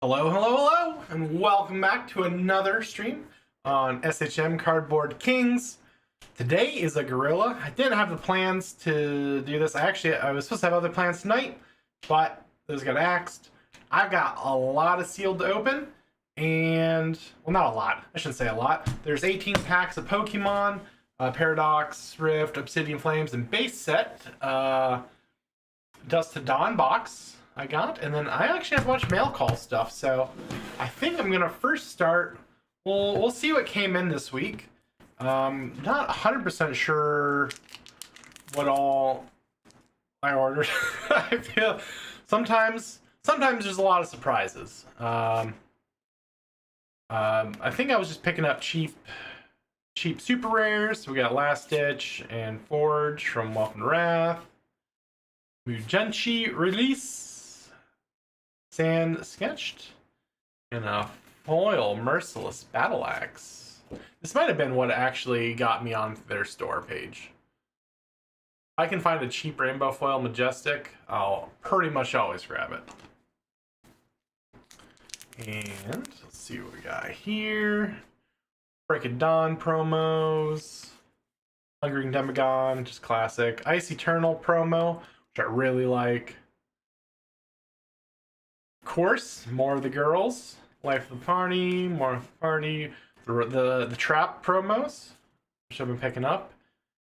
Hello, hello, hello, and welcome back to another stream on SHM Cardboard Kings. Today is a Guerrilla. I didn't have the plans to do this. I was supposed to have other plans tonight, but those got axed. I've got a lot of sealed to open, and, well, not a lot. I shouldn't say a lot. There's 18 packs of Pokemon, Paradox, Rift, Obsidian Flames, and base set, Dust to Dawn box. I got, and then I actually have a bunch of mail call stuff, so I think I'm gonna first start. We'll see what came in this week. Not 100% sure what all I ordered. I feel sometimes there's a lot of surprises. I think I was just picking up cheap super rares. We got Last Ditch and Forge from Welcome to Wrath. Mugenchi release. Sand Sketched, and a foil Merciless Battle Axe. This might have been what actually got me on their store page. If I can find a cheap Rainbow Foil Majestic, I'll pretty much always grab it. And let's see what we got here. Break of Dawn promos. Hungering Demagon, just classic. Ice Eternal promo, which I really like. Of course, more of the girls. Life of the Party, more of the party. The trap promos, which I've been picking up.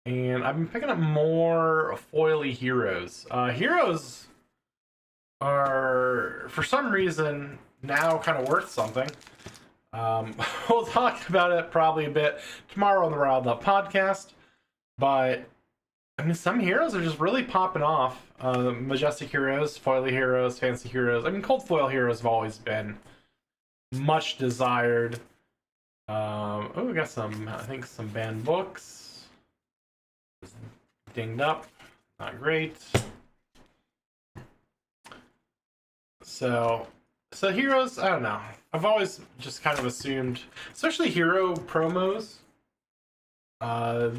And I've been picking up more foily heroes. Heroes are, for some reason, now kind of worth something. We'll talk about it probably a bit tomorrow on the Riled Up podcast. But I mean, some heroes are just really popping off. Majestic heroes, foily heroes, fancy heroes. I mean, cold foil heroes have always been much desired. Oh, we got some, I think, some banned books. Dinged up. Not great. So heroes, I don't know. I've always just kind of assumed, especially hero promos,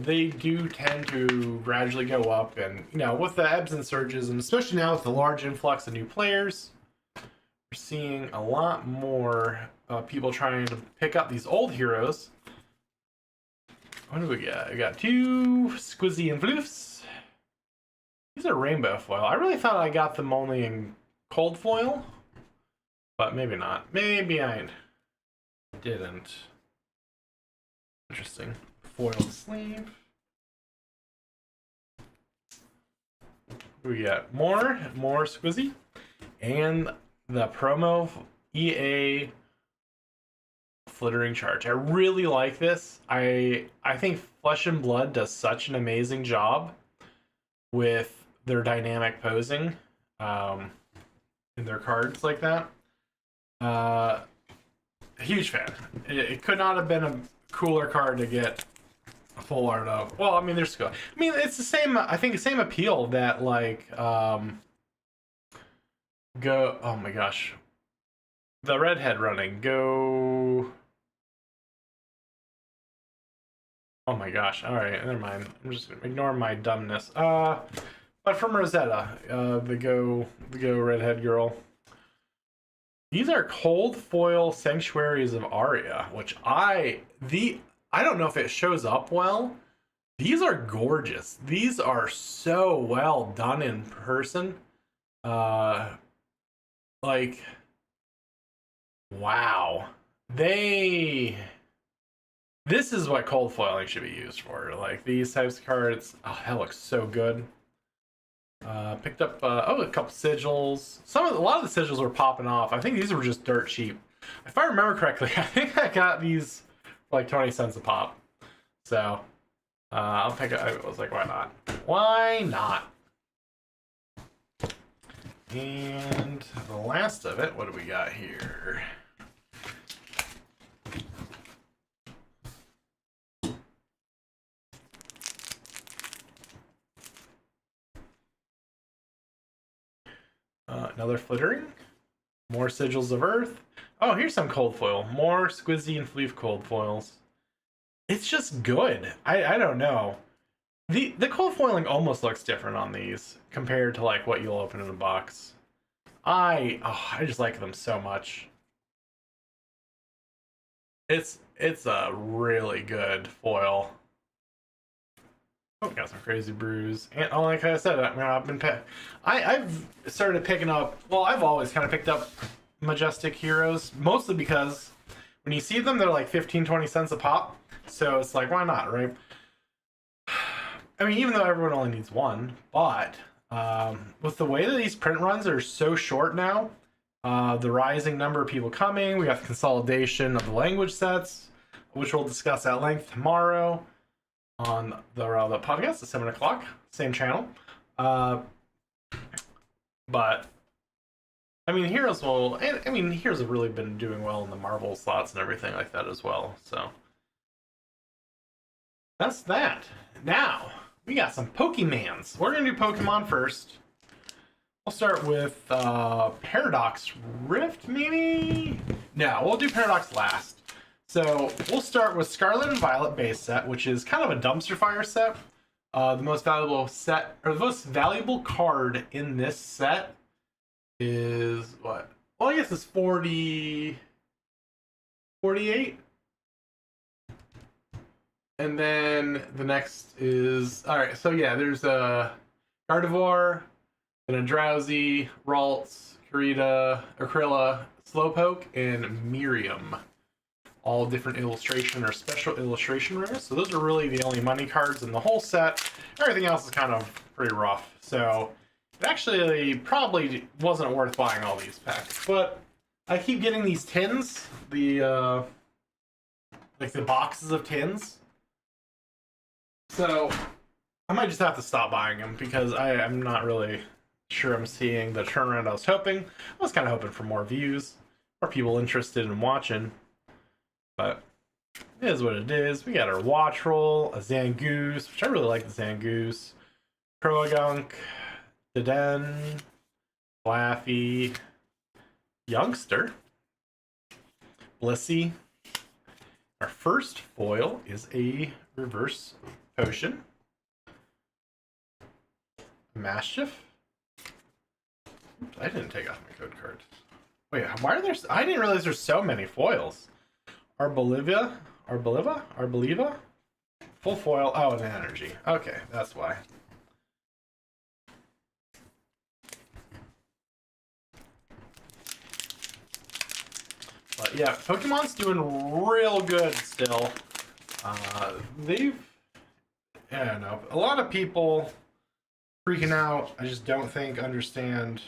they do tend to gradually go up, and you know, with the ebbs and surges, and especially now with the large influx of new players, we're seeing a lot more people trying to pick up these old heroes. What do we got? We got two Squizzy and Floofs. These are rainbow foil. I really thought I got them only in cold foil, but maybe not. Maybe I didn't. Interesting. Foil sleeve. We got more Squizzy, and the promo EA Flittering Charge. I really like this. I think Flesh and Blood does such an amazing job with their dynamic posing in their cards like that. Huge fan. It could not have been a cooler card to get full art of. Well, I mean, there's I mean, it's the same, I think the same appeal that like oh my gosh, the redhead running oh my gosh, all right, never mind, I'm just ignoring my dumbness. But from Rosetta, the go redhead girl. These are cold foil Sanctuaries of Aria, which I don't know if it shows up well. These are gorgeous. These are so well done in person. Like, wow. This is what cold foiling should be used for. Like, these types of cards. Oh, that looks so good. Picked up a couple sigils. A lot of the sigils were popping off. I think these were just dirt cheap. If I remember correctly, I think I got these for like 20 cents a pop. So I'll pick it. I was like, why not? Why not? And the last of it, what do we got here? Another Flittering. More Sigils of Earth. Oh, here's some cold foil. More Squizzy and Fleef cold foils. It's just good. I don't know. The cold foiling almost looks different on these compared to like what you'll open in a box. I just like them so much. It's a really good foil. Oh, got some crazy brews. And oh, like I said, I mean, I've started picking up. Well, I've always kind of picked up Majestic Heroes, mostly because when you see them, they're like 15-20 cents a pop. So it's like, why not, right? I mean, even though everyone only needs one, but with the way that these print runs are so short now, the rising number of people coming, we got the consolidation of the language sets, which we'll discuss at length tomorrow on the podcast at 7 o'clock, same channel. But I mean, Heroes Heroes have really been doing well in the Marvel slots and everything like that as well. So that's that. Now we got some Pokemans. We're gonna do Pokemon first. We'll start with Paradox Rift, maybe? No, we'll do Paradox last. So we'll start with Scarlet and Violet base set, which is kind of a dumpster fire set. The most valuable set, or the most valuable card in this set is what? Well, I guess it's 48. And then the next is, all right, so yeah, there's a Gardevoir, and a Drowsy, Ralts, Karita, Aquila, Slowpoke, and Miriam. All different illustration or special illustration rares. So those are really the only money cards in the whole set. Everything else is kind of pretty rough. So it actually probably wasn't worth buying all these packs. But I keep getting these tins, the boxes of tins. So I might just have to stop buying them because I'm not really sure I'm seeing the turnaround I was hoping. I was kind of hoping for more views, more people interested in watching. But it is what it is. We got our Wattrel, a Zangoose, which I really like the Zangoose, Croagunk, Deden, Flaffy, Youngster, Blissey. Our first foil is a reverse potion. Mastiff. Oops, I didn't take off my code card. Wait, why are there? I didn't realize there's so many foils. Arboliva? Full foil. Oh, an energy. Okay, that's why. But yeah, Pokemon's doing real good still. I don't know. A lot of people freaking out. I just don't think understand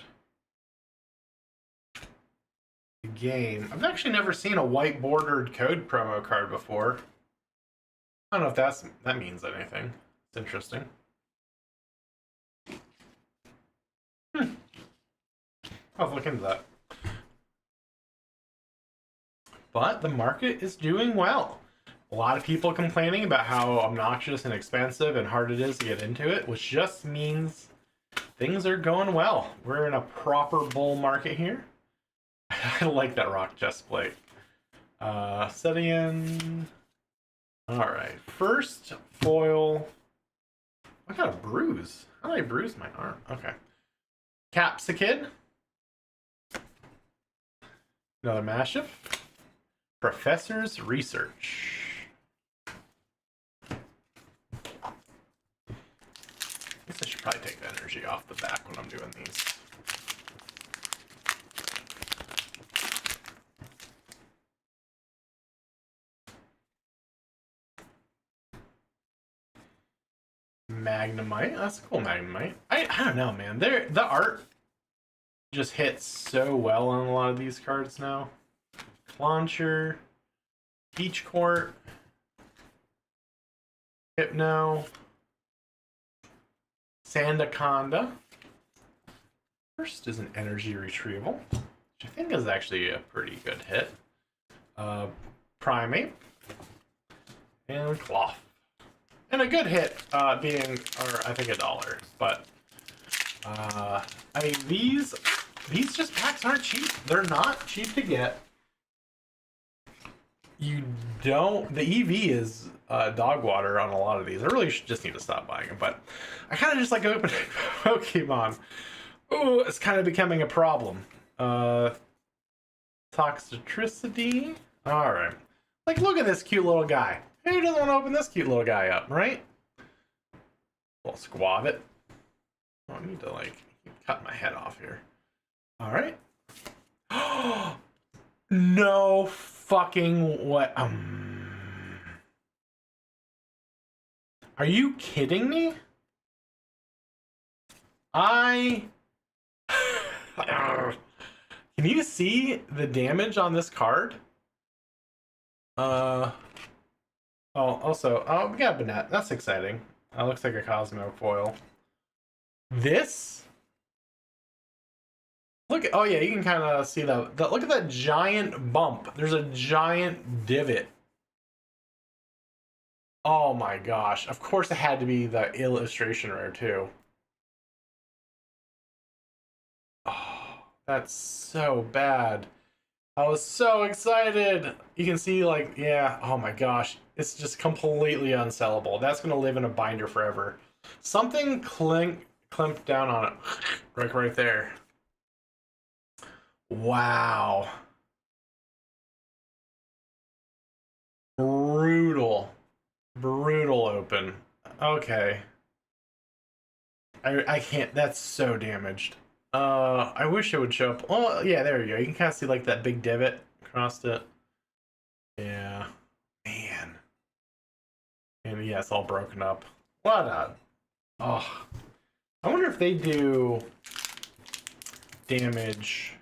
the game. I've actually never seen a white bordered code promo card before. I don't know if that means anything. It's interesting. I'll look into that. But the market is doing well. A lot of people complaining about how obnoxious and expensive and hard it is to get into it, which just means things are going well. We're in a proper bull market here. I like that rock chest plate. Setting. Alright, first foil. I got a bruise. How did I bruise my arm? Okay. Capsicid. Another Mastiff. Professor's Research. I guess I should probably take the energy off the back when I'm doing these. Magnemite. That's a cool Magnemite. I don't know, man. The art just hits so well on a lot of these cards now. Launcher, Beach Court, Hypno, Sandaconda. First is an Energy Retrieval, which I think is actually a pretty good hit. Primate, and Cloth. And a good hit being, or I think $1, but I mean these just packs aren't cheap. They're not cheap to get. You don't. The EV is dog water on a lot of these. I really just need to stop buying them, but I kind of just like opening Pokemon. Oh, it's kind of becoming a problem. Toxicity. All right, Like, look at this cute little guy. Who doesn't want to open this cute little guy up, right? We'll squab it. Oh, I need to, like, cut my head off here. All right. No fucking what? Are you kidding me? Can you see the damage on this card? Oh, also, we got Banette. That's exciting. That looks like a Cosmo foil. This? Look, oh yeah, you can kind of see the look at that giant bump. There's a giant divot. Oh my gosh. Of course it had to be the illustration rare too. Oh, that's so bad. I was so excited. You can see, like, yeah, oh my gosh. It's just completely unsellable. That's going to live in a binder forever. Something clamped down on it. Right there. Wow. Brutal. Brutal open. Okay. I can't. That's so damaged. I wish it would show up. Oh, yeah, there you go. You can kind of see, like, that big divot across it. Yeah. Man. And yeah, it's all broken up. What a... Oh. I wonder if they do damage.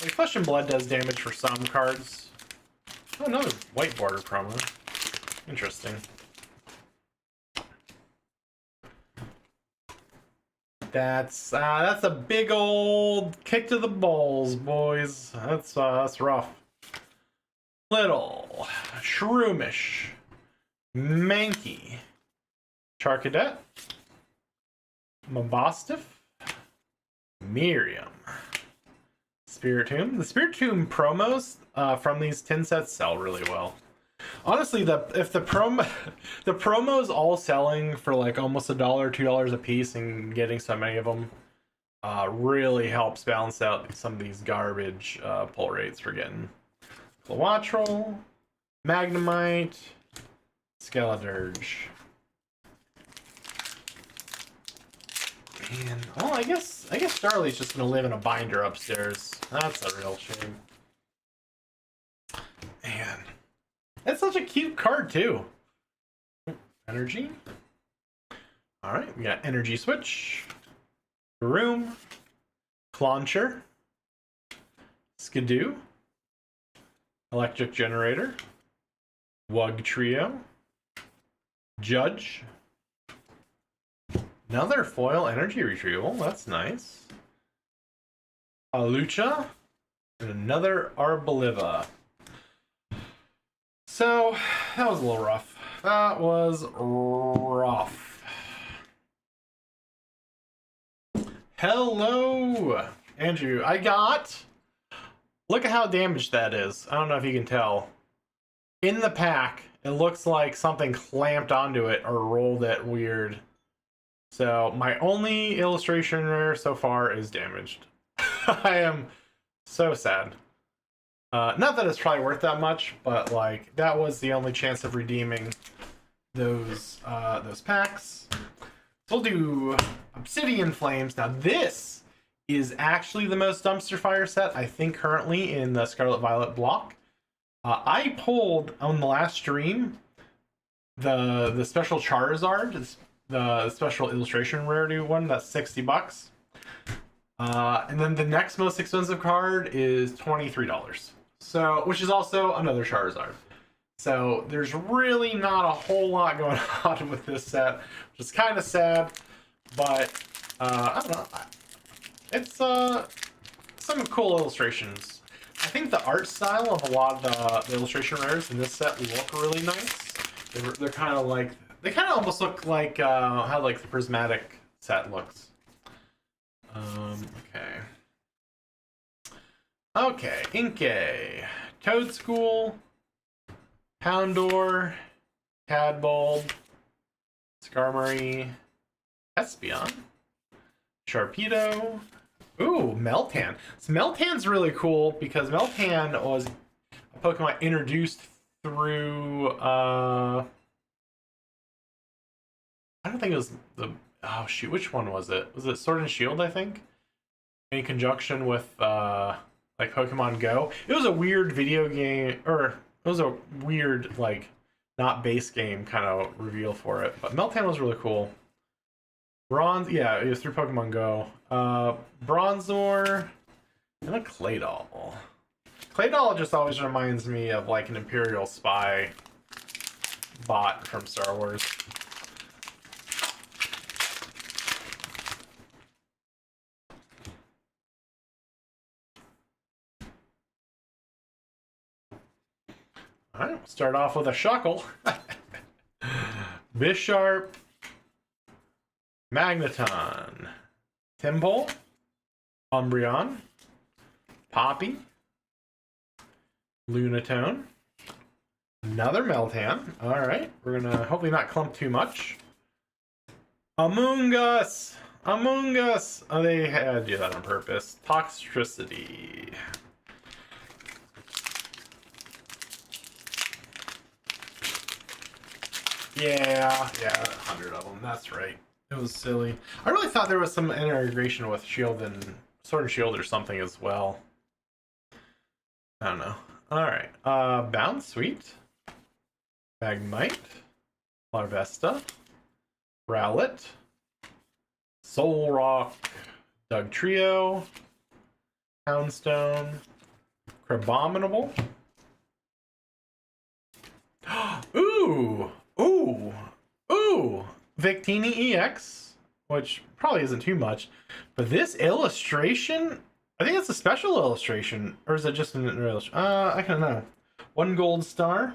Like, Flesh and Blood does damage for some cards. Oh, another white border promo. Interesting. That's a big old kick to the balls, boys. That's rough. Little, Shroomish, Mankey, Charcadet, Mabostiff, Miriam, Spiritomb. The Spiritomb promos from these tin sets sell really well. Honestly, if the promos all selling for like almost $1, $2 a piece, and getting so many of them really helps balance out some of these garbage pull rates we're getting. Cloatrol, Magnemite, Skeledirge. Man, oh, I guess Charlie's just gonna live in a binder upstairs. That's a real shame. Man. That's such a cute card, too. Energy. Alright, we got Energy Switch. Room. Clauncher. Skidoo. Electric Generator. Wug Trio. Judge. Another foil energy retrieval. That's nice. Alucha. And another Arboliva. So, that was a little rough. That was rough. Hello, Andrew. I got... Look at how damaged that is. I don't know if you can tell. In the pack, it looks like something clamped onto it or rolled it weird. So, my only illustration rare so far is damaged. I am so sad. Not that it's probably worth that much, but like that was the only chance of redeeming those packs. So we'll do Obsidian Flames. Now this is actually the most dumpster fire set I think currently in the Scarlet Violet block. I pulled on the last stream the special Charizard, the special illustration rarity one. That's $60. And then the next most expensive card is $23. So, which is also another Charizard. So there's really not a whole lot going on with this set, which is kind of sad. But I don't know. It's some cool illustrations. I think the art style of a lot of the illustration rares in this set look really nice. They're kind of like, they kind of almost look like how like the prismatic set looks. Okay, Inkay, Toadschool, Houndour, Tadbulb, Skarmory, Espeon, Sharpedo, ooh, Meltan. So Meltan's really cool because Meltan was a Pokemon introduced through I don't think it was the oh shoot, which one was it? Was it Sword and Shield, I think? In conjunction with like Pokemon Go. It was a weird video game, or it was a weird like not base game kind of reveal for it. But Meltan was really cool. Bronze, yeah, it was through Pokemon Go. Bronzor and a Claydol. Claydol just always reminds me of like an Imperial spy bot from Star Wars. All right, start off with a Shuckle. Bisharp. Magneton. Tympole. Umbreon. Poppy. Lunatone. Another Meltan. Alright, we're gonna hopefully not clump too much. Among Us! Among Us! Oh, they had to do that on purpose. Toxtricity. Yeah, 100 of them. That's right. It was silly. I really thought there was some integration with Shield and Sword and Shield or something as well. I don't know. Alright. Bounce, sweet. Magnemite. Larvesta. Rowlet. Solrock. Dugtrio. Poundstone. Crabominable. Ooh! Ooh! Ooh! Victini EX, which probably isn't too much, but this illustration, I think it's a special illustration, or is it just an illustration? I don't know. 1 gold star.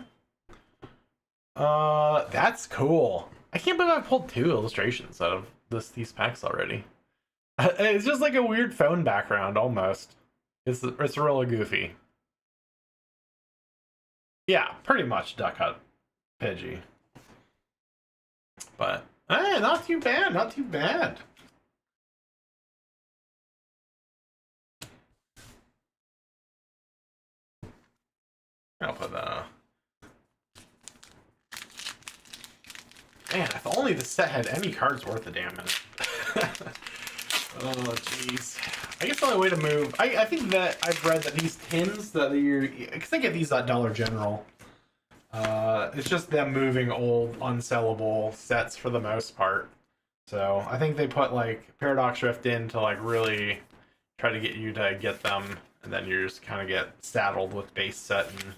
That's cool. I can't believe I pulled 2 illustrations out of these packs already. It's just like a weird phone background almost. It's really goofy. Yeah, pretty much Duck Hunt Pidgey. But not too bad, not too bad. I'll put that. Man, if only the set had any cards worth a damn in it. Oh, jeez. I guess the only way to move... I think that I've read that these tins that you're... Because I get these at Dollar General. It's just them moving old, unsellable sets for the most part. So I think they put like Paradox Rift in to like really try to get you to get them, and then you just kind of get saddled with base set and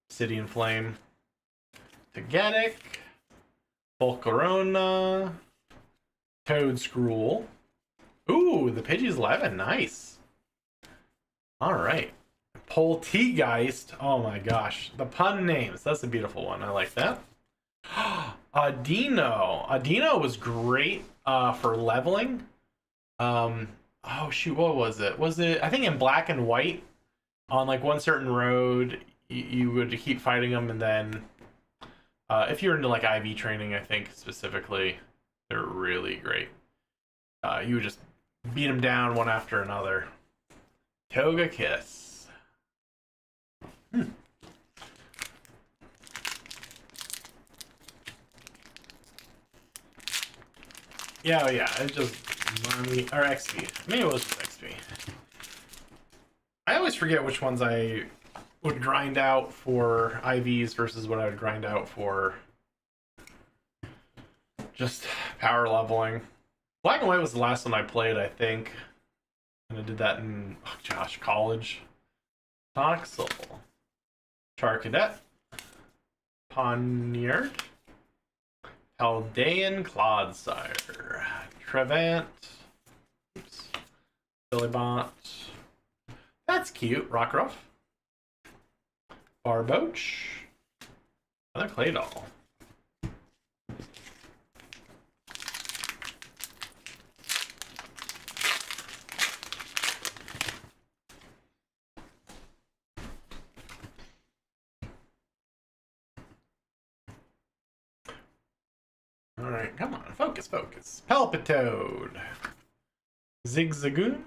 Obsidian Flame. Togetic, Volcarona, Toedscruel. Ooh, the Pidgey's 11, nice. All right. Poltegeist. Oh my gosh. The pun names. That's a beautiful one. I like that. Adino. Adino was great for leveling. Oh shoot, what was it? Was it, I think in black and white, on like one certain road, you would keep fighting them, and then if you're into like IV training, I think specifically, they're really great. You would just beat them down one after another. Togekiss. Yeah, oh yeah, it's just Marmy, or XP. Maybe it was just XP. I always forget which ones I would grind out for IVs versus what I would grind out for just power leveling. Black and White was the last one I played, I think. And I did that in, oh gosh, college. Toxel. Charcadet. Poniard. Paldean Clodsire. Trevant. Oops. Billybot. That's cute. Rockruff. Barboach. Another Claydol. Alright, come on. Focus, focus. Palpitoad. Zigzagoon.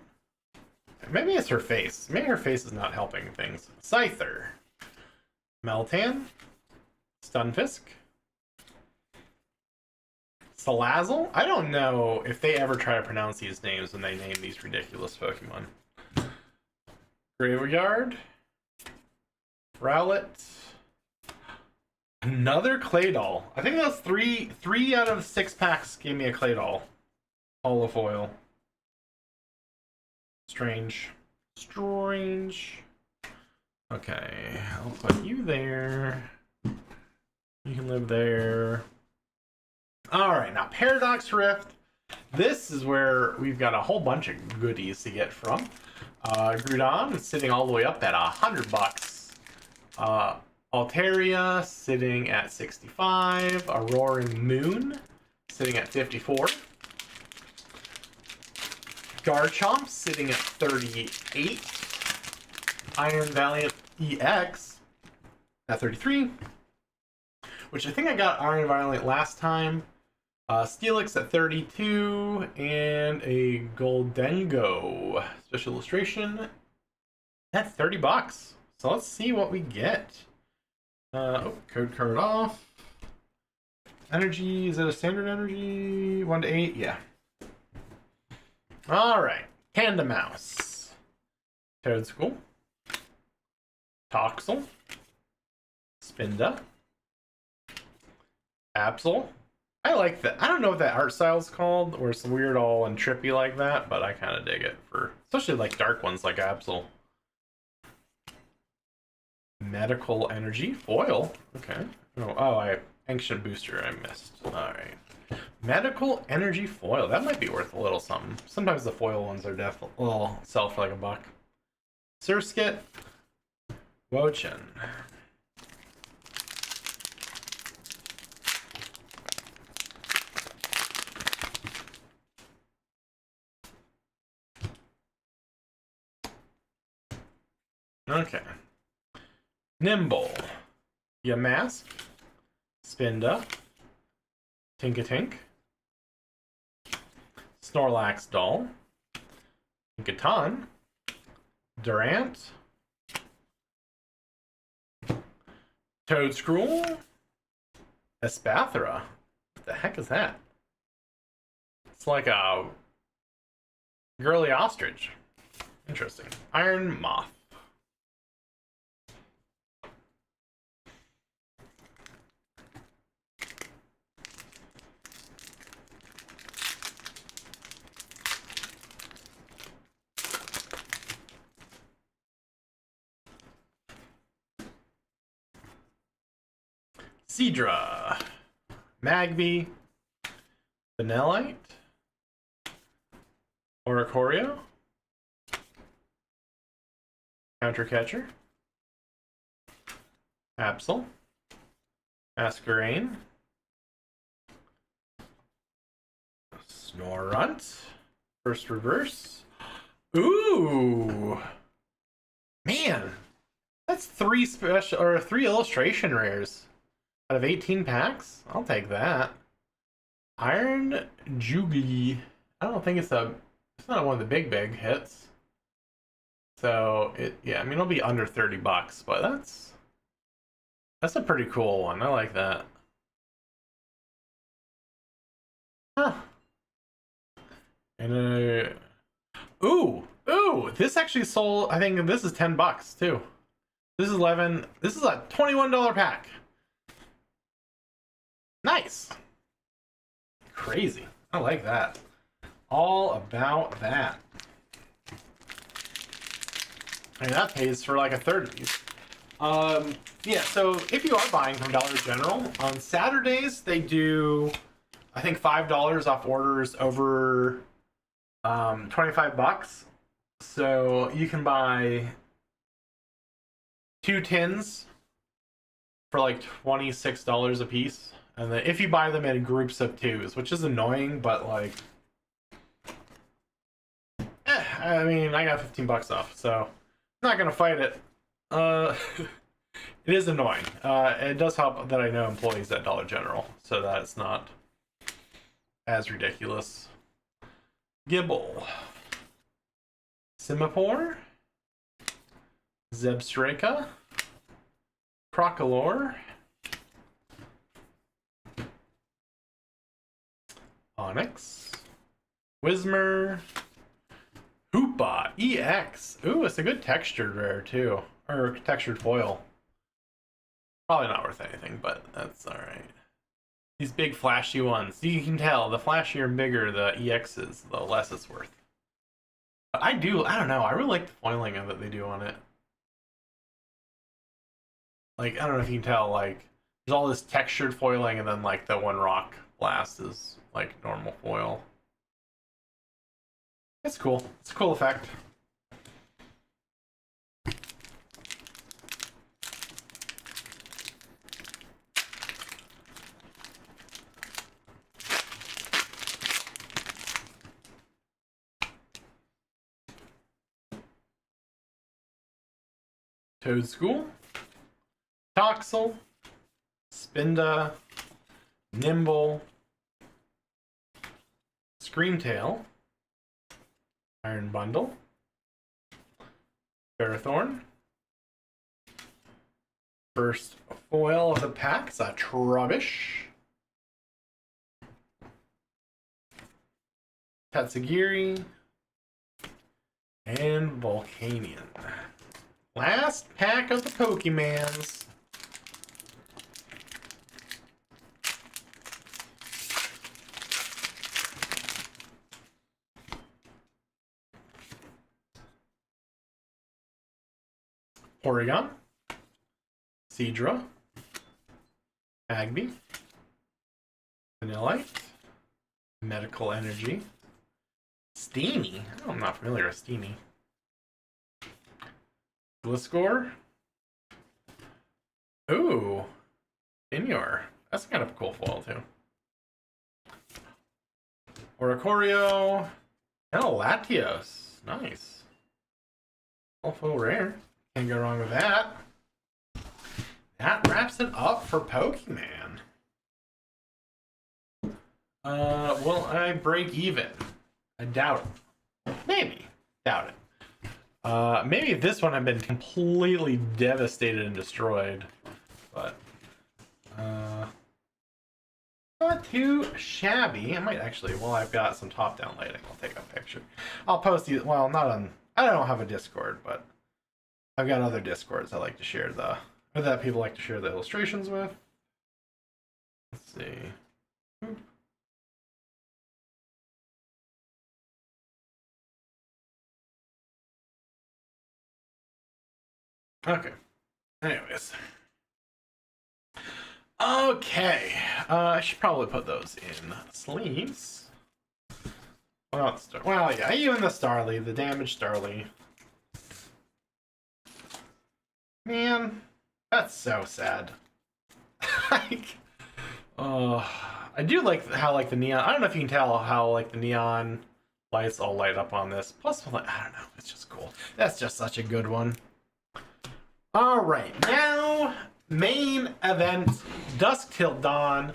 Maybe it's her face. Maybe her face is not helping things. Scyther. Meltan, Stunfisk, Salazzle. I don't know if they ever try to pronounce these names when they name these ridiculous Pokemon. Graveyard, Rowlet, another Claydol. I think that's three out of 6 packs gave me a Claydol. Holofoil. Strange. Okay, I'll put you there. You can live there. Alright, now Paradox Rift. This is where we've got a whole bunch of goodies to get from. Groudon is sitting all the way up at $100. Altaria sitting at 65. Auroran Moon sitting at 54. Garchomp sitting at 38. Iron Valiant EX at 33. Which I think I got Iron Valiant last time. Steelix at 32, and a Goldengo special illustration at $30. So let's see what we get. Code card off. Energy, is it a standard energy? 1 to 8? Yeah. Alright. Panda Mouse. Toadschool. Toxel. Spinda. Absol. I like that. I don't know what that art style is called, or it's weird all and trippy like that, but I kind of dig it for, especially like dark ones like Absol. Medical Energy Foil. Okay. Ancient Booster I missed. All right. Medical Energy Foil. That might be worth a little something. Sometimes the foil ones are definitely, well, sell for like $1. Surskit. Wochen. Okay. Nimble. Yamask. Spinda. Tinkatink. Snorlax Doll. Tinkaton. Durant. Toadscruel. Espathra. What the heck is that? It's like a girly ostrich. Interesting. Iron Moth. Seadra, Magby, Vanillite, Oricorio, Countercatcher, Absol, Masquerain, Snorunt, First Reverse. Ooh, man, that's 3 illustration rares. Out of 18 packs? I'll take that. Iron Jubilee. I don't think it's not one of the big hits. So I mean it'll be under $30, but that's a pretty cool one. I like that. Huh. And ooh, this actually sold, I think this is $10 too. This is a $21 pack. Nice. Crazy. I like that. All about that. I mean, that pays for like a third of these. Yeah, so if you are buying from Dollar General, on Saturdays they do, I think, $5 off orders over $25. So you can buy 2 tins for like $26 a piece. And then if you buy them in groups of 2s, which is annoying, but like, I mean, I got $15 off, so I'm not gonna fight it. It is annoying. It does help that I know employees at Dollar General, so that it's not as ridiculous. Gibble, Simipour, Zebstrika, Crocolore. Onyx. Whismer. Hoopa EX. Ooh, it's a good textured rare too. Or textured foil. Probably not worth anything, but that's alright. These big flashy ones. You can tell, the flashier and bigger the EX is, the less it's worth. But I don't know, I really like the foiling of it they do on it. Like, I don't know if you can tell, like, there's all this textured foiling and then, like, the one rock blast is, like, normal foil. It's cool. It's a cool effect. Toadschool, Toxel, Spinda, Nimble, Screamtail, Iron Bundle, Ferrothorn. First foil of the pack is a Trubbish, Tatsugiri, and Volcanion. Last pack of the Pokemans. Porygon, Seadra, Magby, Vanillite, Medical Energy, Steamy. Oh, I'm not familiar with Steamy. Gliscor. Ooh, Inyor. That's kind of a cool foil too. Oricorio and a Latios. Nice. Full rare. Can't go wrong with that. That wraps it up for Pokemon. Will I break even? I doubt it. Maybe. Doubt it. Maybe this one I've been completely devastated and destroyed, but not too shabby. I might actually, while I've got some top-down lighting, I'll take a picture. I'll post these. Well, not on. I don't have a Discord, but I've got other Discords I like to share or that people like to share the illustrations with. Let's see. Okay. Anyways. Okay. I should probably put those in sleeves. Well, not the well, yeah, even the Starly, the damaged Starly. Man, that's so sad. Like, I do like how, like, the neon. I don't know if you can tell how, like, the neon lights all light up on this. Plus, I don't know. It's just cool. That's just such a good one. All right, now main event, Dusk Till Dawn.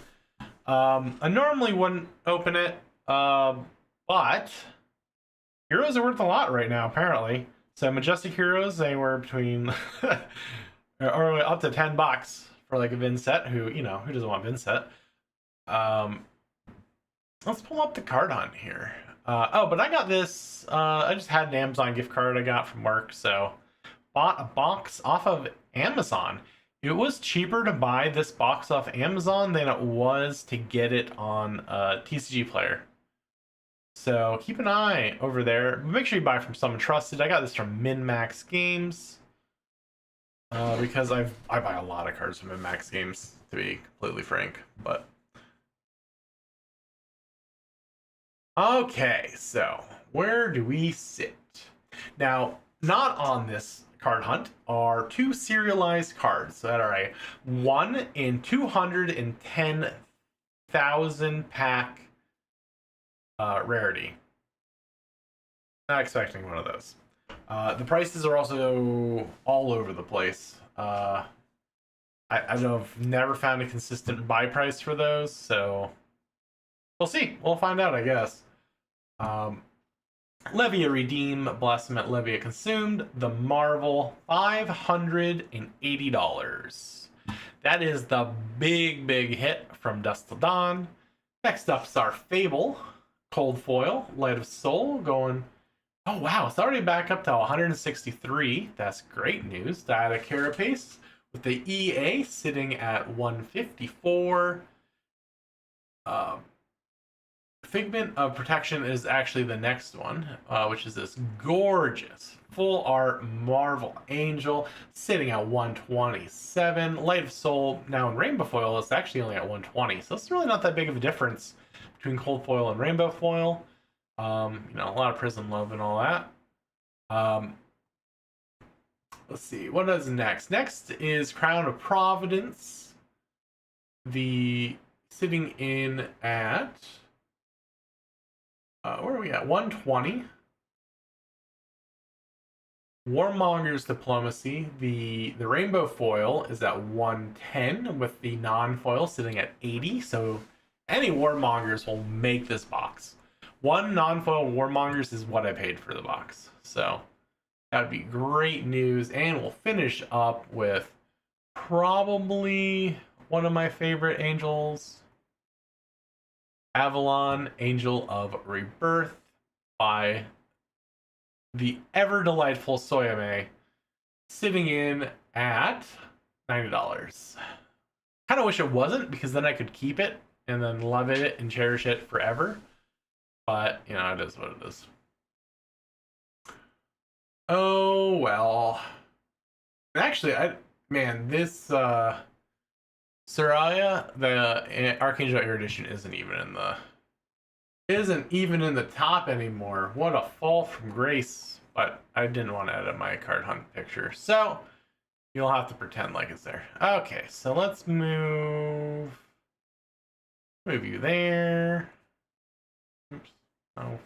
I normally wouldn't open it, but heroes are worth a lot right now, apparently. So Majestic Heroes, anywhere between or up to $10 for like a Vin set. Who doesn't want Vin set? Let's pull up the card hunt here. Oh, but I got this. I just had an Amazon gift card I got from work, so bought a box off of Amazon. It was cheaper to buy this box off Amazon than it was to get it on TCG Player. So keep an eye over there. Make sure you buy from someone trusted. I got this from MinMax Games because I buy a lot of cards from MinMax Games, to be completely frank. But okay, so where do we sit now? Not on this card hunt are two serialized cards that are a 1 in 210,000 pack rarity. Not expecting one of those. The prices are also all over the place. I've never found a consistent buy price for those, so we'll see. We'll find out, I guess. Levia Redeem, Blasphemous Levia Consumed, the Marvel, $580. That is the big hit from Dusk Till Dawn. Next up's our Fable Cold Foil Light of Soul going. Oh wow, it's already back up to 163. That's great news. Dieta Carapace with the EA sitting at 154. Figment of Protection is actually the next one, which is this gorgeous full art Marvel Angel sitting at 127. Light of Soul now in Rainbow Foil is actually only at 120, so it's really not that big of a difference between Cold Foil and Rainbow Foil. You know, a lot of Prism Love and all that. Let's see, what is next? Next is Crown of Providence. The sitting in at where are we at? 120. Warmonger's Diplomacy. The Rainbow Foil is at 110 with the non-foil sitting at 80. So any Warmongers will make this box. One non-foil Warmongers is what I paid for the box. So that would be great news. And we'll finish up with probably one of my favorite angels. Avalon, Angel of Rebirth by the ever delightful Soyame, sitting in at $90. Kind of wish it wasn't, because then I could keep it and then love it and cherish it forever. But, you know, it is what it is. Oh, well. Actually, this Soraya, the Archangel Erudition isn't even in the top anymore. What a fall from grace. But I didn't want to edit my card hunt picture, so you'll have to pretend like it's there. Okay, so let's move you there. Oops. Oh,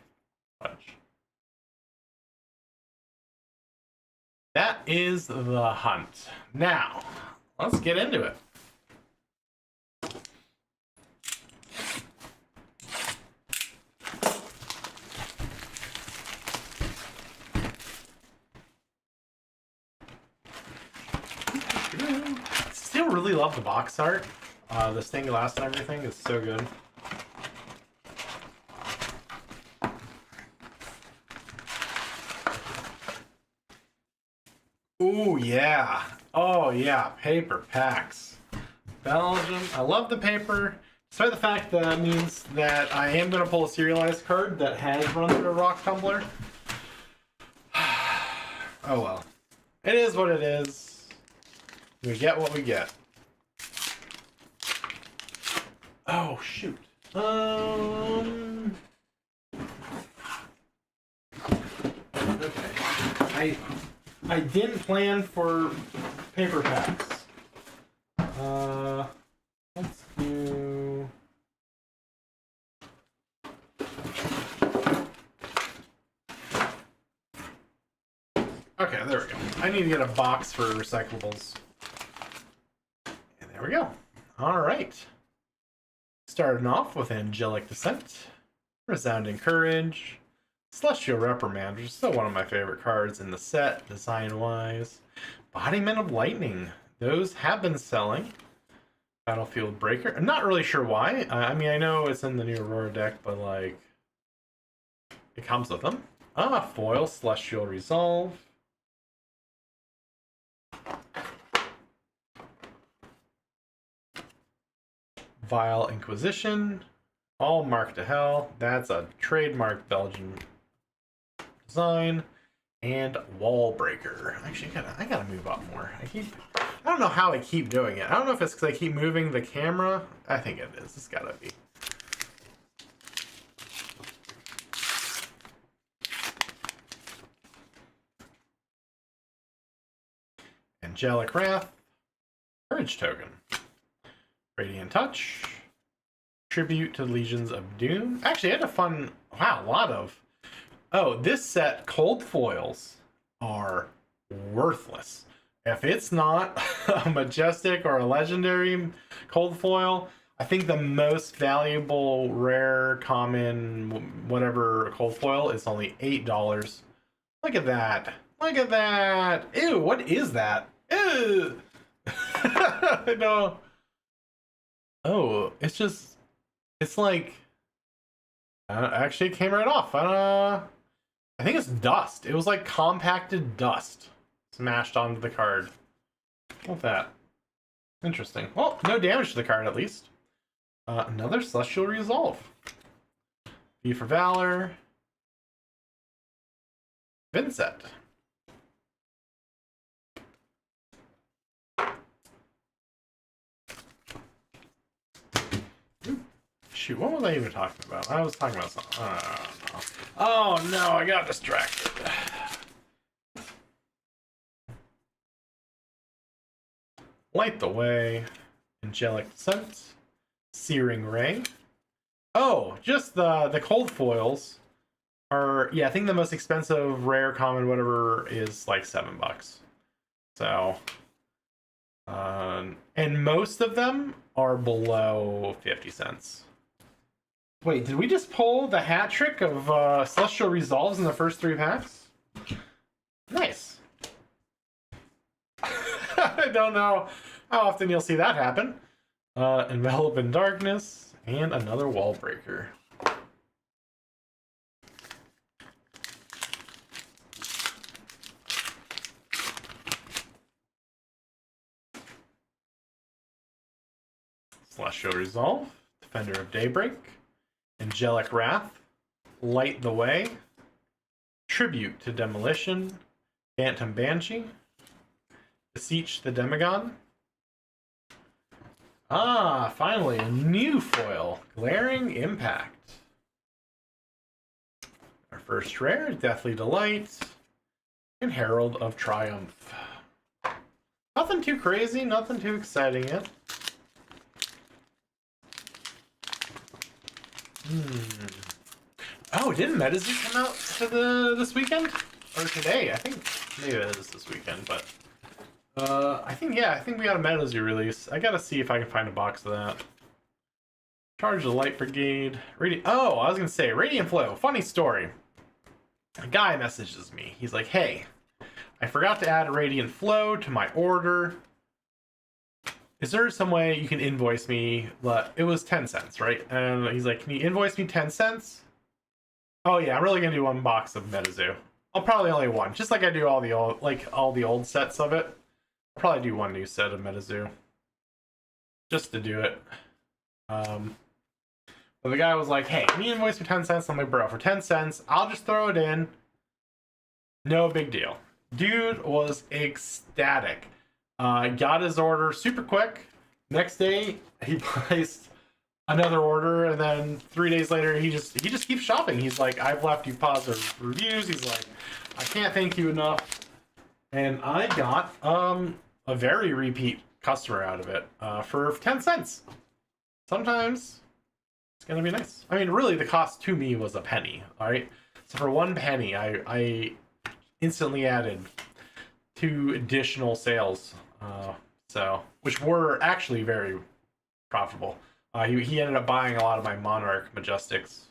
fudge. That is the hunt. Now, let's get into it. Still really love the box art. The stained glass and everything is so good. Ooh, yeah. Oh, yeah. Paper packs. Belgium. I love the paper. Despite the fact that that means that I am going to pull a serialized card that has run through a rock tumbler. Oh, well. It is what it is. We get what we get. Oh, shoot. Okay. I didn't plan for paper packs. Let's do... Okay, there we go. I need to get a box for recyclables. And there we go. All right. Starting off with Angelic Descent, Resounding Courage, Celestial Reprimand, which is still one of my favorite cards in the set, design-wise. Embodiment of Lightning. Those have been selling. Battlefield Breaker. I'm not really sure why. I mean, I know it's in the new Aurora deck, but, like, it comes with them. Foil, Celestial Resolve. Vile Inquisition. All marked to hell. That's a trademark Belgian design. And Wall Breaker. Actually, I gotta move up more. I don't know how I keep doing it. I don't know if it's because I keep moving the camera. I think it is. It's gotta be. Angelic Wrath. Courage Token. Radiant Touch. Tribute to the Legions of Doom. Actually, I had a fun... Wow, a lot of... Oh, this set, cold foils are worthless. If it's not a majestic or a legendary cold foil, I think the most valuable, rare, common, whatever cold foil is only $8. Look at that. Look at that. Ew, what is that? Ew. I know. Oh, it's like, actually it came right off. I think it's dust. It was like compacted dust smashed onto the card. What's that? Interesting. Well, no damage to the card at least. Another Celestial Resolve. V for Valor. Vincent. Shoot, what was I even talking about? I was talking about something. I don't know. Oh no, I got distracted. Light the Way. Angelic Descent. Searing Ray. Oh, just the cold foils are, yeah, I think the most expensive rare common whatever is like $7. So and most of them are below 50 cents. Wait, did we just pull the hat trick of Celestial Resolves in the first 3 packs? Nice. I don't know how often you'll see that happen. Envelop in Darkness, and another Wall Breaker. Celestial Resolve, Defender of Daybreak, Angelic Wrath, Light the Way, Tribute to Demolition, Phantom Banshee, Beseech the Demagon. Ah, finally, a new foil, Glaring Impact. Our first rare, Deathly Delight, and Herald of Triumph. Nothing too crazy, nothing too exciting yet. Oh, didn't MetaZoo come out to this weekend? Or today? I think maybe it is this weekend, but I think we got a MetaZoo release. I gotta see if I can find a box of that. Charge the Light Brigade. Oh, I was gonna say Radiant Flow. Funny story. A guy messages me. He's like, "Hey, I forgot to add a Radiant Flow to my order. Is there some way you can invoice me?" It was 10 cents, right? And he's like, "Can you invoice me 10 cents?" Oh yeah, I'm really gonna do 1 box of MetaZoo. I'll probably only 1, just like I do all the old sets of it. I'll probably do 1 new set of MetaZoo, just to do it. But the guy was like, "Hey, can you invoice me 10 cents?" I'm like, "Bro, for 10 cents, I'll just throw it in. No big deal." Dude was ecstatic. Got his order super quick. Next day, he placed another order, and then 3 days later, he just keeps shopping. He's like, "I've left you positive reviews." He's like, "I can't thank you enough," and I got a very repeat customer out of it for 10 cents. Sometimes it's gonna be nice. I mean, really, the cost to me was a penny. All right, so for 1 penny, I instantly added 2 additional sales. Which were actually very profitable. He ended up buying a lot of my Monarch Majestics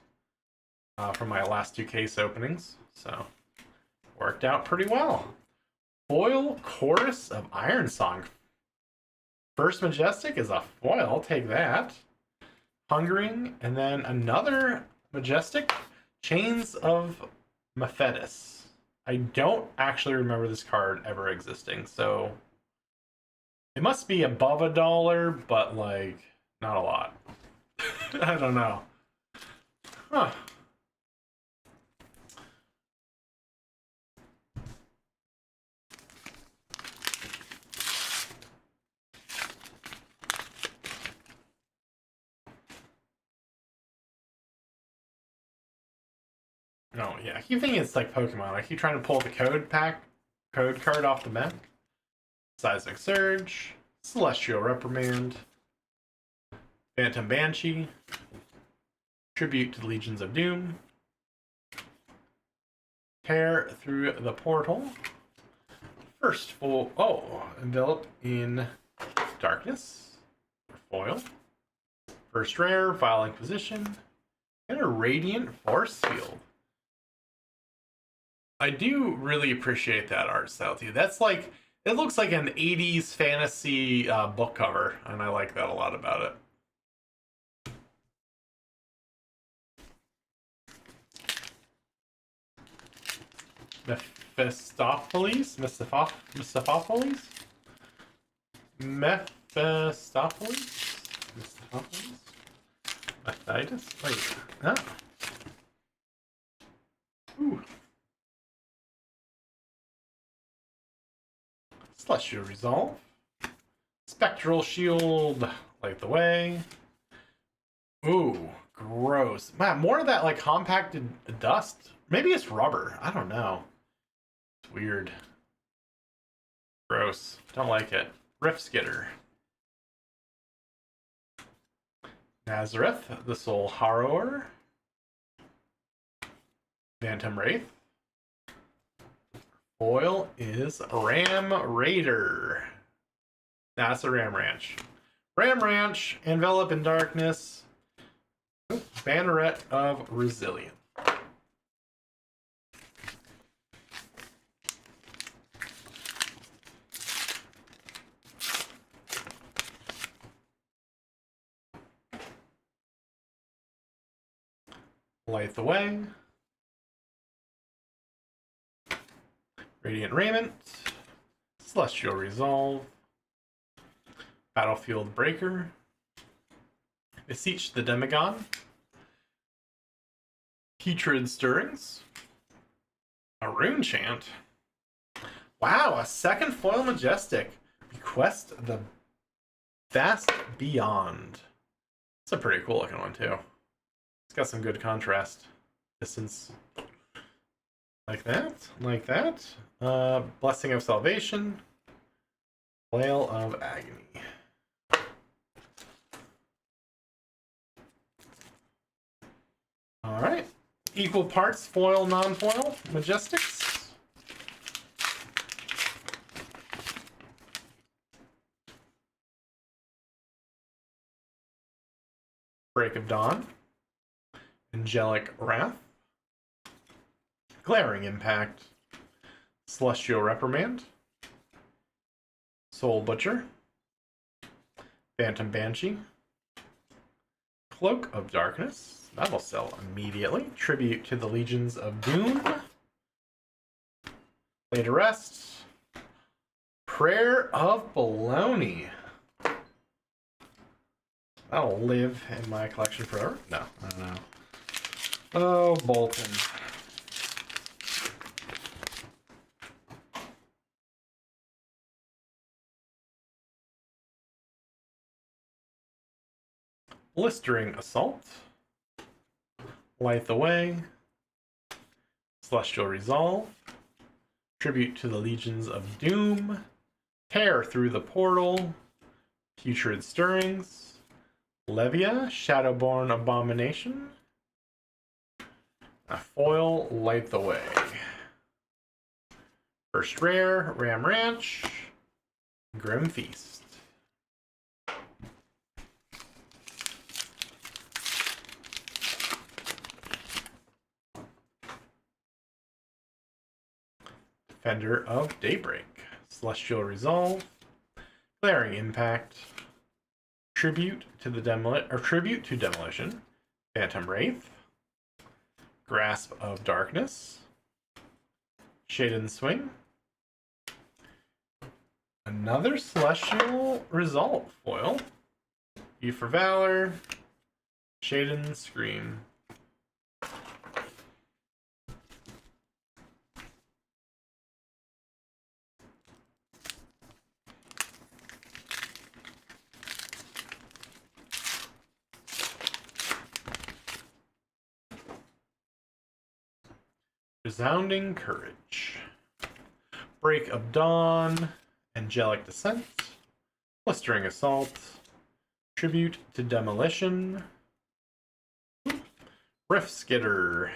from my last 2 case openings, so worked out pretty well. Foil Chorus of Ironsong. First Majestic is a foil. I'll take that. Hungering, and then another Majestic, Chains of Mephetis. I don't actually remember this card ever existing, so it must be above $1, but like not a lot. I don't know. Huh. Oh yeah, I keep thinking it's like Pokemon. I keep trying to pull the code card off the back. Seismic Surge, Celestial Reprimand, Phantom Banshee, Tribute to the Legions of Doom, Tear Through the Portal, first full, Envelop in Darkness, foil, first rare, Vile Inquisition, and a Radiant Force Field. I do really appreciate that art style too. That's like, It looks like an 80s fantasy book cover, and I like that a lot about it. Mephistopheles? Mephistopheles? Methitis? Wait. Oh. Ooh. Celestial Resolve. Spectral Shield. Light the way. Ooh. Gross. Man, more of that like compacted dust. Maybe it's rubber. I don't know. It's weird. Gross. Don't like it. Rift Skitter. Nazareth, the Soul Harrower. Phantom Wraith. Foil is Ram Raider. That's a Ram Ranch. Ram Ranch, Envelop in Darkness. Banneret of Resilience. Light the Way. Radiant Raiment. Celestial Resolve. Battlefield Breaker. Beseech the Demagon. Putrid Stirrings. A Rune Chant. Wow, a second foil Majestic. Bequest the Vast Beyond. It's a pretty cool looking one too. It's got some good contrast. Distance. Like that. Like that. Blessing of Salvation. Flail of Agony. Alright. Equal parts foil, non-foil, Majestics. Break of Dawn. Angelic Wrath. Glaring Impact. Celestial Reprimand. Soul Butcher. Phantom Banshee. Cloak of Darkness. That'll sell immediately. Tribute to the Legions of Doom. Lay to Rest. Prayer of Baloney. That'll live in my collection forever. No, I don't know. Oh, Bolton. Blistering Assault. Light the Way. Celestial Resolve. Tribute to the Legions of Doom. Tear through the Portal. Putrid Stirrings. Levia, Shadowborn Abomination. A foil, Light the Way. First rare, Ram Ranch. Grim Feast. Defender of Daybreak. Celestial Resolve. Glaring Impact. Tribute to Demolition. Phantom Wraith. Grasp of Darkness. Shaden Swing. Another Celestial Resolve foil. E for Valor. Shaden Scream. Resounding Courage. Break of Dawn. Angelic Descent. Blistering Assault. Tribute to Demolition. Rift Skitter.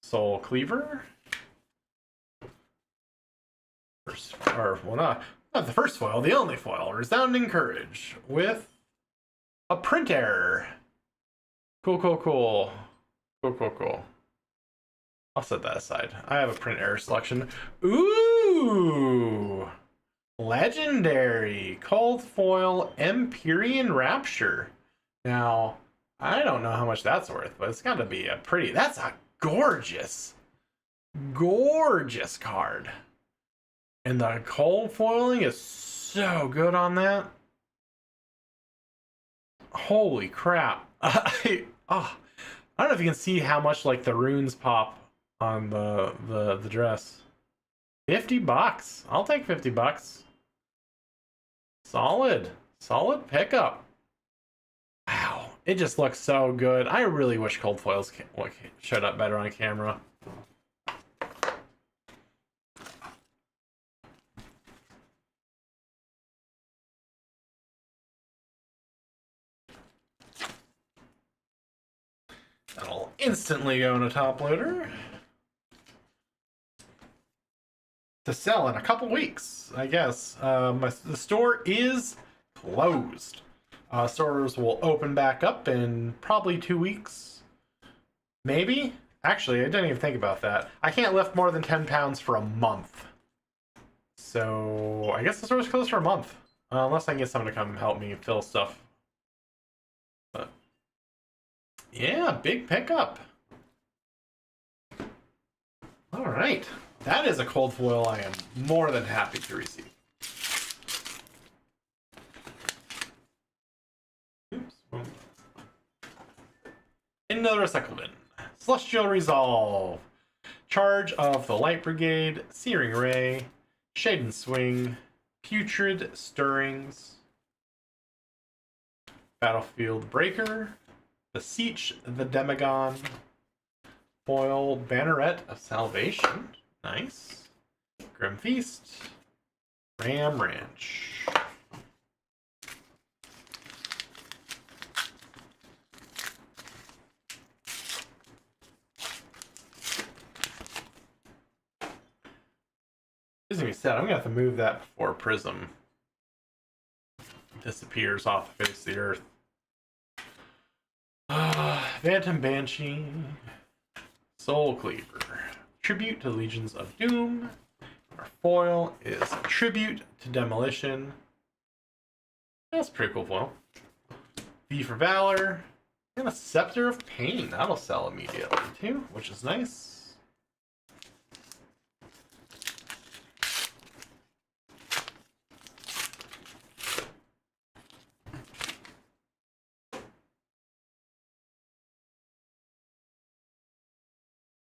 Soul Cleaver. Not the first foil, the only foil. Resounding Courage. With a print error. Cool. I'll set that aside. I have a print error selection. Ooh! Legendary cold foil Empyrean Rapture. Now, I don't know how much that's worth, but it's got to be a pretty. That's a gorgeous, gorgeous card. And the cold foiling is so good on that. Holy crap. I don't know if you can see how much like the runes pop on the dress. $50. I'll take $50. Solid pickup. Wow, it just looks so good. I really wish cold foils showed up better on camera. That'll instantly go in a top loader to sell in a couple weeks, I guess. The store is closed. Stores will open back up in probably 2 weeks. Maybe? Actually, I didn't even think about that. I can't lift more than 10 pounds for a month. So, I guess the store's closed for a month. Unless I can get someone to come help me fill stuff. But, yeah, big pickup. Alright. That is a cold foil I am more than happy to receive. Oops. Another recycle bin. Celestial Resolve. Charge of the Light Brigade. Searing Ray. Shade and Swing. Putrid Stirrings. Battlefield Breaker. Beseech the Demagon. Foil Banneret of Salvation. Nice. Grim Feast. Ram Ranch. This is gonna be sad. I'm gonna have to move that before Prism disappears off the face of the earth. Phantom Banshee. Soul Cleaver. Tribute to Legions of Doom. Our foil is Tribute to Demolition. That's a pretty cool foil. V for Valor. And a Scepter of Pain. That'll sell immediately too, which is nice.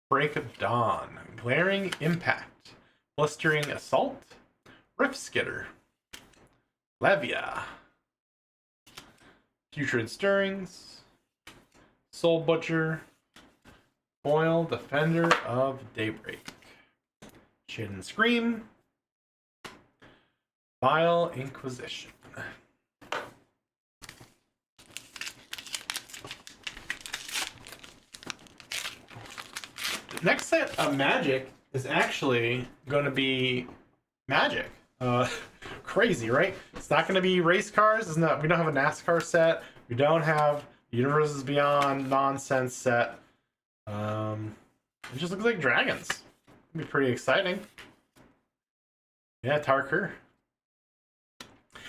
Break of Dawn, Glaring Impact, Blistering Assault, Rift Skitter, Levia, Putrid Stirrings, Soul Butcher, Foil Defender of Daybreak, Shade and Scream, Vile Inquisition. Next set of Magic is actually going to be Magic. Crazy, right? It's not going to be race cars. It's not. We don't have a NASCAR set. We don't have Universes Beyond nonsense set. It just looks like dragons. It'll be pretty exciting. Yeah, Tarker.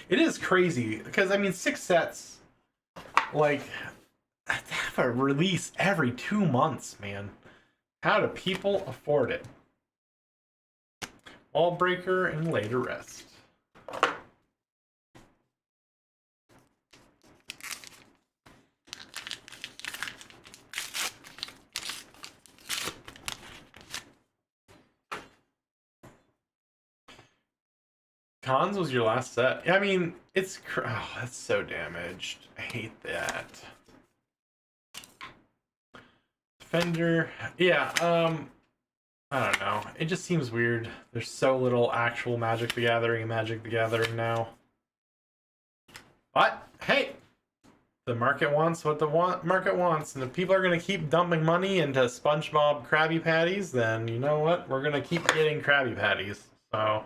It is crazy because I mean 6 sets, like they have a release every 2 months, man. How do people afford it? Wallbreaker and Later Rest. Cons was your last set. I mean, it's oh, that's so damaged. I hate that. Defender, yeah, I don't know. It just seems weird. There's so little actual Magic the Gathering and Magic the Gathering now. But, hey, the market wants what the market wants, and if people are going to keep dumping money into SpongeBob Krabby Patties, then you know what? We're going to keep getting Krabby Patties. So,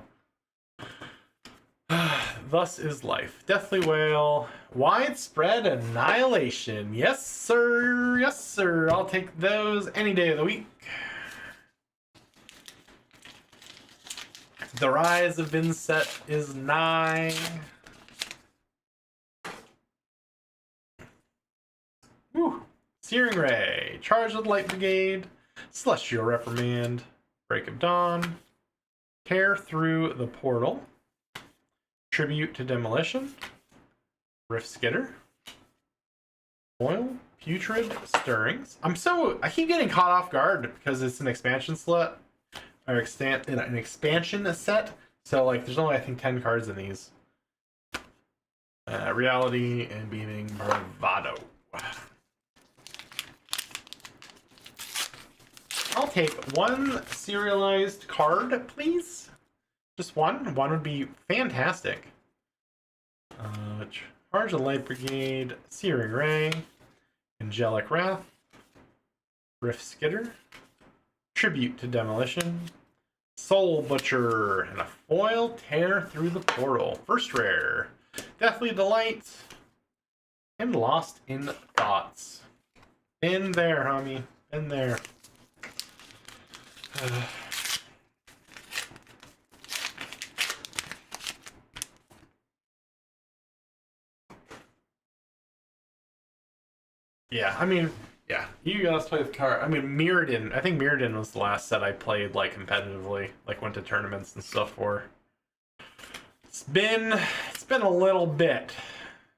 thus is life. Deathly Whale. Widespread Annihilation. Yes, sir. Yes, sir. I'll take those any day of the week. The rise of Vinset is nigh. Woo. Searing Ray, Charge of the Light Brigade, Celestial Reprimand, Break of Dawn, Tear Through the Portal, Tribute to Demolition, Rift Skitter, Foil, Putrid Stirrings. I keep getting caught off guard because it's an expansion slot, or an expansion set. So like, there's only I think 10 cards in these. Reality and Beaming Bravado. I'll take one serialized card, please. Just one. One would be fantastic. Charge of the Light Brigade, Searing Ray, Angelic Wrath, Rift Skitter, Tribute to Demolition, Soul Butcher, and a foil Tear Through the Portal. First rare, Deathly Delight, and Lost in Thoughts. In there, homie. In there. Yeah, I mean, yeah, you guys play with card. I mean, Mirrodin. I think Mirrodin was the last set I played like competitively, like went to tournaments and stuff for. It's been a little bit.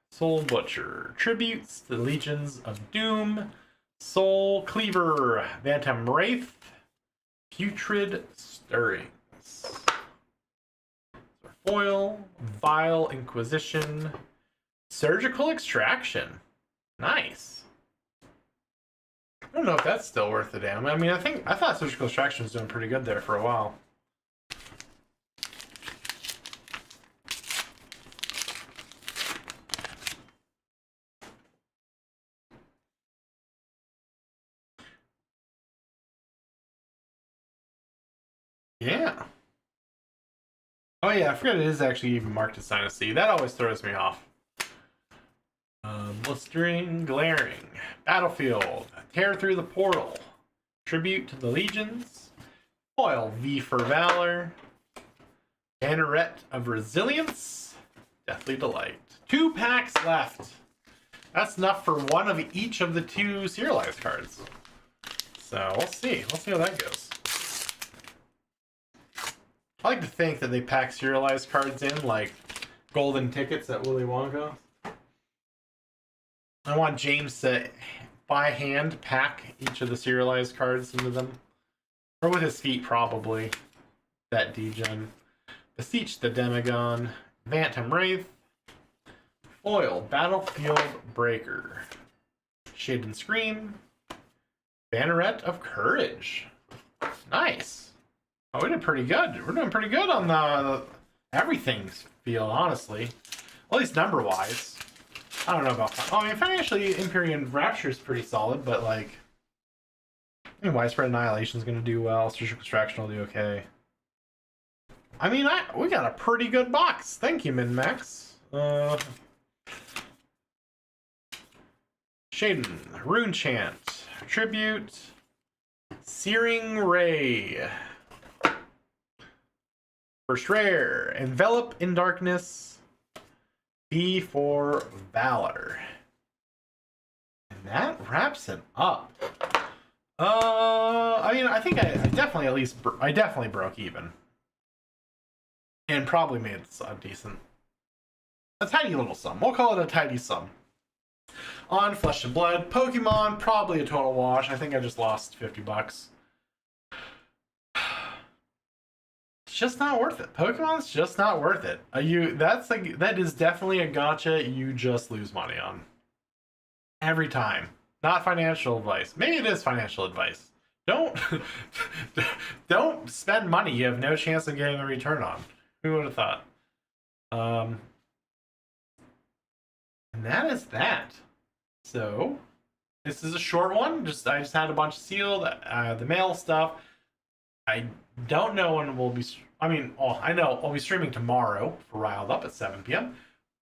Soul Butcher, Tributes to the Legions of Doom, Soul Cleaver, Phantom Wraith, Putrid Stirrings, Foil, Vile Inquisition, Surgical Extraction. Nice. I don't know if that's still worth the damn. I mean, I thought Surgical Extraction was doing pretty good there for a while. Yeah. Oh yeah, I forgot it is actually even marked as Sign of Sea. That always throws me off. Blistering, Glaring, Battlefield, Tear Through the Portal, Tribute to the Legions, Foil V for Valor, Banneret of Resilience, Deathly Delight. 2 packs left. That's enough for one of each of the 2 serialized cards. So we'll see. We'll see how that goes. I like to think that they pack serialized cards in like golden tickets at Willy Wonka. I want James to, by hand, pack each of the serialized cards into them. Or with his feet, probably. That degen. Beseech the Demagon. Phantom Wraith. Foil, Battlefield Breaker. Shade and Scream. Banneret of Courage. Nice. Oh, we did pretty good. We're doing pretty good on the everything's field, honestly. At least number-wise. I don't know about... Oh, I mean, financially, Empyrean Rapture is pretty solid, but, like... I mean, Widespread Annihilation is going to do well. Surgical Extraction will do okay. I mean, we got a pretty good box. Thank you, Min-Max. Shaden, Rune Chant, Tribute, Searing Ray. First rare, Envelop in Darkness, B for Valor. And that wraps it up. I mean, I think I definitely broke even. And probably made a tiny little sum. We'll call it a tidy sum. On Flesh and Blood, Pokemon, probably a total wash. I think I just lost $50. It's just not worth it. Pokemon's just not worth it. That is definitely a gotcha you just lose money on. Every time. Not financial advice. Maybe it is financial advice. Don't spend money you have no chance of getting a return on. Who would have thought? And that is that. So this is a short one. I just had a bunch sealed, the mail stuff. I don't know when we'll be. I mean, I know I'll be streaming tomorrow for Riled Up at 7 p.m.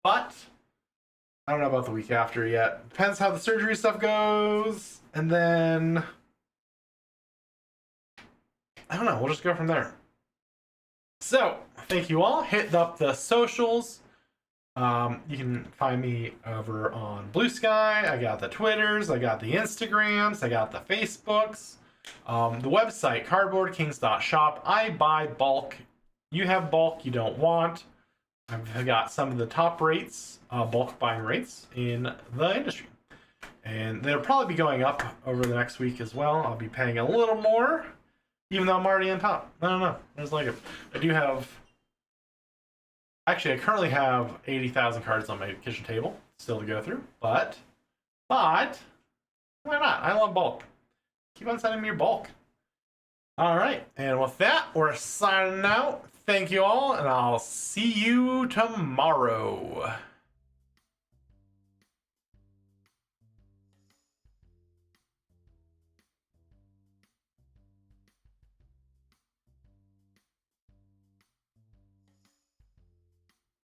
But I don't know about the week after yet. Depends how the surgery stuff goes, and then I don't know. We'll just go from there. So, thank you all. Hit up the socials. You can find me over on Blue Sky. I got the Twitters, I got the Instagrams, I got the Facebooks. The website, cardboardkings.shop. I buy bulk. You have bulk you don't want. I've got some of the top rates, bulk buying rates in the industry. And they'll probably be going up over the next week as well. I'll be paying a little more, even though I'm already on top. I don't know. I just like it. I do have... Actually, I currently have 80,000 cards on my kitchen table still to go through. But, why not? I love bulk. Keep on sending me your bulk. Alright, and with that, we're signing out. Thank you all, and I'll see you tomorrow.